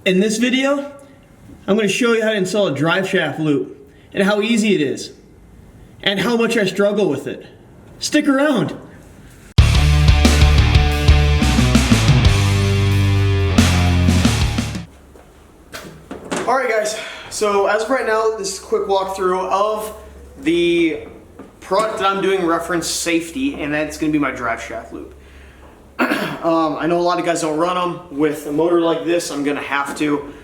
In this video, I'm going to show you how to install a drive shaft loop and how easy it is and how much I struggle with it. Stick around. Alright guys, so as of right now, this is a quick walkthrough of the product that I'm doing reference safety, and that's going to be my drive shaft loop. I know a lot of guys don't run them. With a motor like this, I'm going to have to.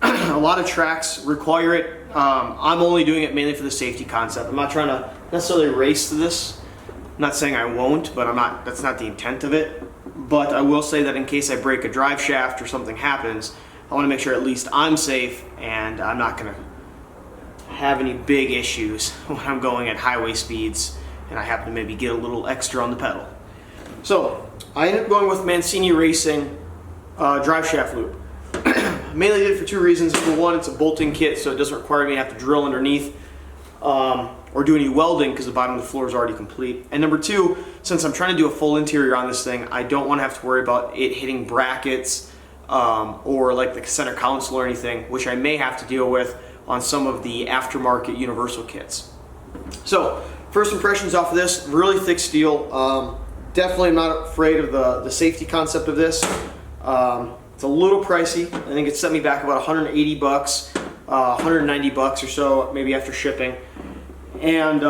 A lot of tracks require it. I'm only doing it mainly for the safety concept. I'm not trying to necessarily race to this. I'm not saying I won't, but that's not the intent of it. But I will say that in case I break a drive shaft or something happens, I want to make sure at least I'm safe and I'm not going to have any big issues when I'm going at highway speeds and I happen to maybe get a little extra on the pedal. So I ended up going with Mancini Racing drive shaft loop. Mainly did it for two reasons. Number one, it's a bolting kit, so it doesn't require me to have to drill underneath or do any welding because the bottom of the floor is already complete. And number two, since I'm trying to do a full interior on this thing, I don't want to have to worry about it hitting brackets or like the center console or anything, which I may have to deal with on some of the aftermarket universal kits. So first impressions off of this, really thick steel. Definitely not afraid of the safety concept of this. It's a little pricey. I think it set me back about 180 bucks, 190 bucks or so, maybe after shipping. And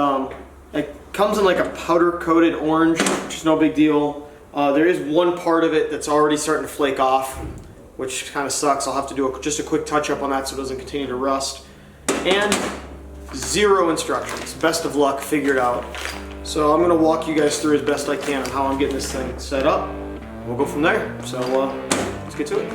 it comes in like a powder coated orange, which is no big deal. There is one part of it that's already starting to flake off, which kind of sucks. I'll have to do just a quick touch up on that so it doesn't continue to rust. And zero instructions. Best of luck, figure it out. So I'm gonna walk you guys through as best I can on how I'm getting this thing set up. We'll go from there. So let's get to it.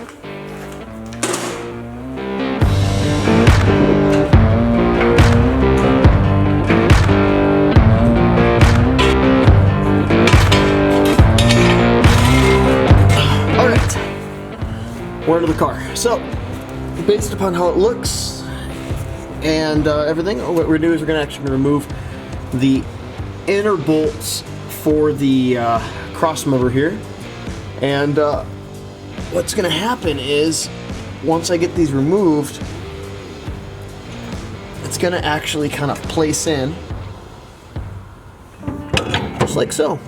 All right, we're into the car. So based upon how it looks and everything, what we're gonna do is we're gonna actually remove the inner bolts for the cross member here, and what's gonna happen is once I get these removed, it's gonna actually kind of place in just like so.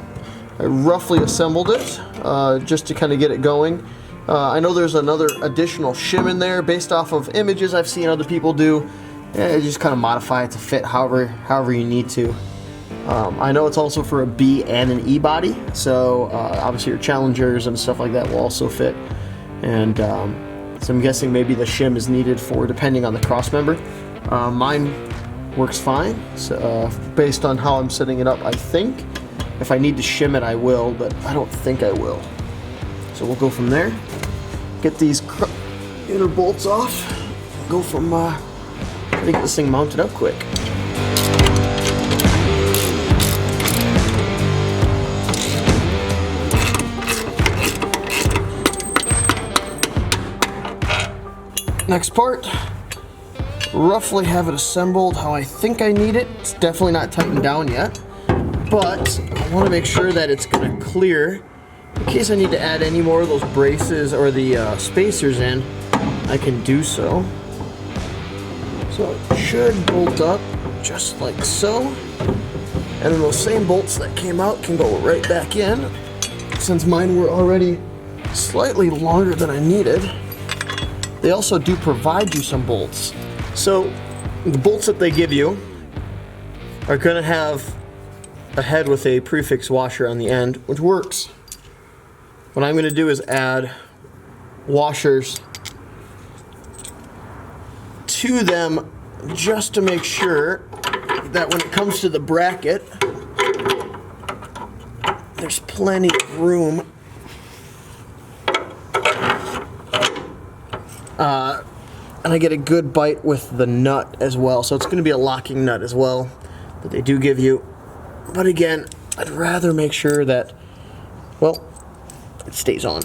I roughly assembled it just to kind of get it going. I know there's another additional shim in there based off of images I've seen other people do. Just kind of modify it to fit however you need to. I know it's also for a B and an E body, so obviously your Challengers and stuff like that will also fit. And so I'm guessing maybe the shim is needed for depending on the cross member. Mine works fine, so based on how I'm setting it up. I think if I need to shim it I will, but I don't think I will. So we'll go from there. Get these inner bolts off. Go from try to get this thing mounted up quick. Next part, roughly have it assembled how I think I need it. It's definitely not tightened down yet, but I want to make sure that it's going to clear. In case I need to add any more of those braces or the spacers in, I can do so. So it should bolt up just like so. And then those same bolts that came out can go right back in, since mine were already slightly longer than I needed. They also do provide you some bolts. So the bolts that they give you are going to have a head with a prefix washer on the end, which works. What I'm going to do is add washers to them just to make sure that when it comes to the bracket, there's plenty of room and I get a good bite with the nut as well. So it's going to be a locking nut as well that they do give you. But again, I'd rather make sure that, well, it stays on.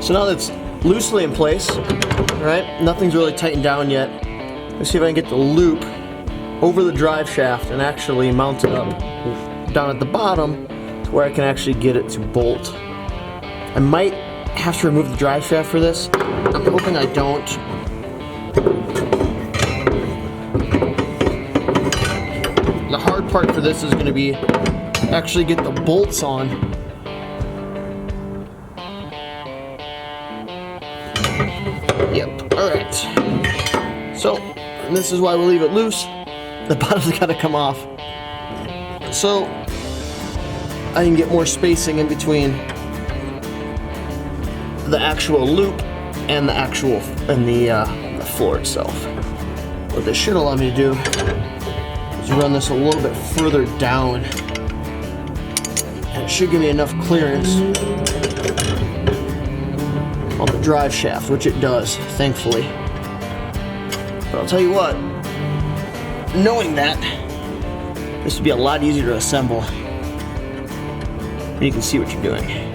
So now that's loosely in place, right? Nothing's really tightened down yet. Let's see if I can get the loop over the drive shaft and actually mount it up down at the bottom to where I can actually get it to bolt. I might have to remove the drive shaft for this. I'm hoping I don't. The hard part for this is going to be actually get the bolts on. Yep, alright. So, and this is why we leave it loose. The bottom's got to come off. So, I can get more spacing in between the actual loop and the actual the floor itself. What this should allow me to do is run this a little bit further down, and it should give me enough clearance on the drive shaft, which it does, thankfully. But I'll tell you what, knowing that, this would be a lot easier to assemble when you can see what you're doing.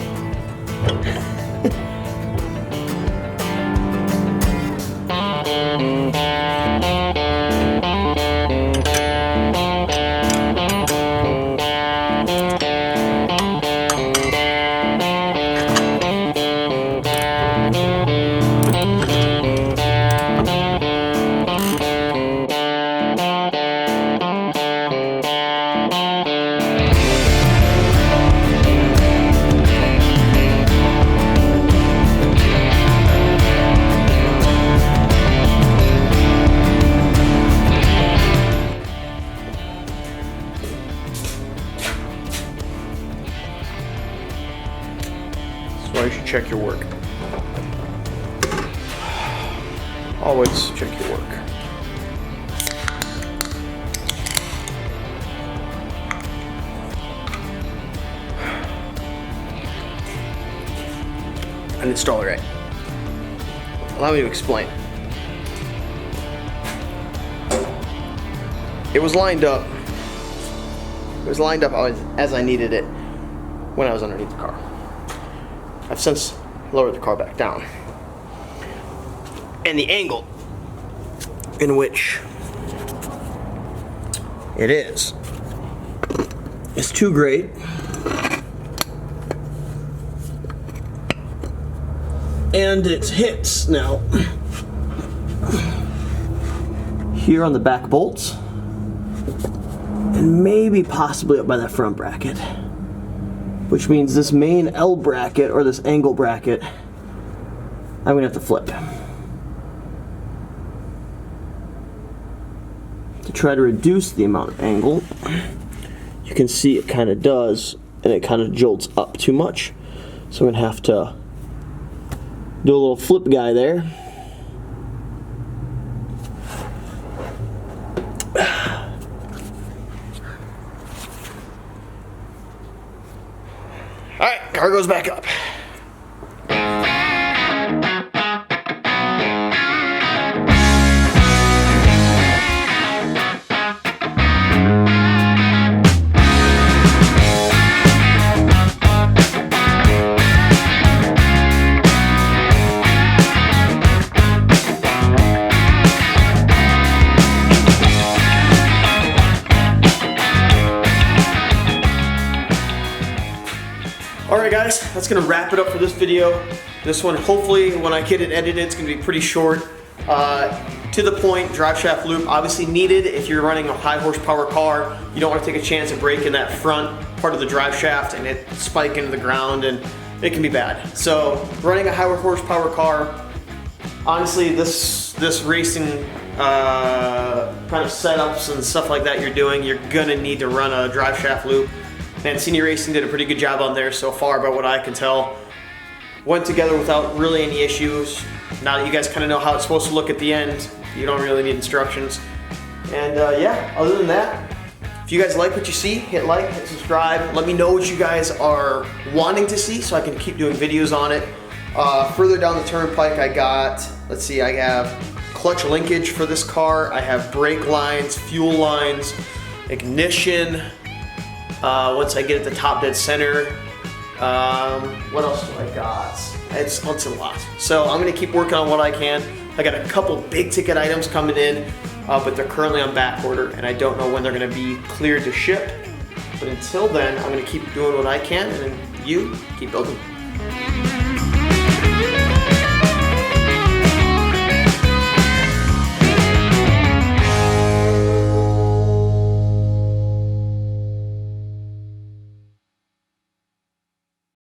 So you should check your work. Always check your work. And install it right. Allow me to explain. It was lined up. It was lined up as I needed it when I was underneath the car. I've since lowered the car back down. And the angle in which it is too great. And it hits now here on the back bolts and maybe possibly up by that front bracket, which means this main L bracket or this angle bracket I'm gonna have to flip to try to reduce the amount of angle. You can see it kind of does, and it kind of jolts up too much, so I'm gonna have to do a little flip guy there. Alright, car goes back up. Alright guys, that's going to wrap it up for this video. This one, hopefully, when I get it edited, it's going to be pretty short. To the point, drive shaft loop, obviously needed if you're running a high horsepower car. You don't want to take a chance of breaking that front part of the drive shaft and it spike into the ground, and it can be bad. So running a high horsepower car, honestly, this racing kind of setups and stuff like that you're doing, you're going to need to run a drive shaft loop. Mancini Racing did a pretty good job on there so far, by what I can tell. Went together without really any issues. Now that you guys kind of know how it's supposed to look at the end, you don't really need instructions. And yeah, other than that, if you guys like what you see, hit like, hit subscribe. Let me know what you guys are wanting to see so I can keep doing videos on it. Further down the turnpike, I got, let's see, I have clutch linkage for this car. I have brake lines, fuel lines, ignition. Once I get at the top dead center, what else do I got? It's a lot. So I'm gonna keep working on what I can. I got a couple big ticket items coming in but they're currently on back order, and I don't know when they're gonna be cleared to ship. But until then, I'm gonna keep doing what I can, and then you keep building.